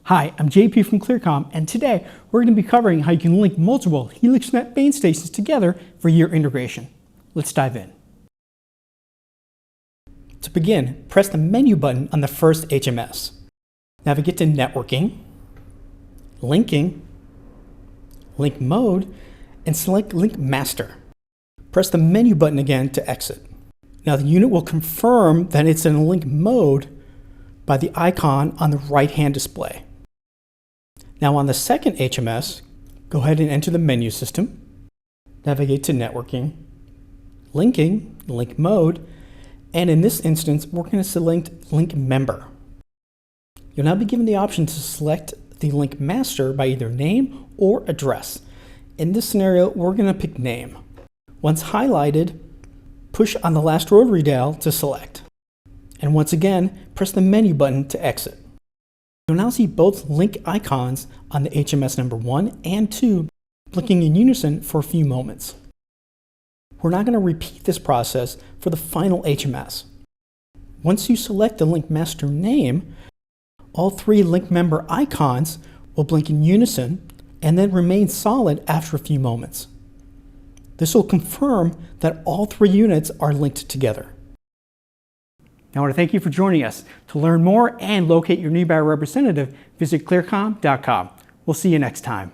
Hi, I'm JP from Clearcom, and today we're going to be covering how you can link multiple HelixNet Base Stations together for your integration. Let's dive in. To begin, press the menu button on the first HMS. Navigate to Networking, Linking, Link Mode, and select Link Master. Press the menu button again to exit. Now the unit will confirm that it's in link mode by the icon on the right-hand display. Now on the second HMS, go ahead and enter the menu system, navigate to Networking, Linking, Link Mode, and in this instance, we're going to select Link Member. You'll now be given the option to select the link master by either name or address. In this scenario, we're going to pick name. Once highlighted, push on the last rotary dial to select. And once again, press the menu button to exit. You'll now see both link icons on the HMS number 1 and 2 blinking in unison for a few moments. We're not going to repeat this process for the final HMS. Once you select the link master name, all three link member icons will blink in unison and then remain solid after a few moments. This will confirm that all three units are linked together. I want to thank you for joining us. To learn more and locate your nearby representative, visit clearcom.com. We'll see you next time.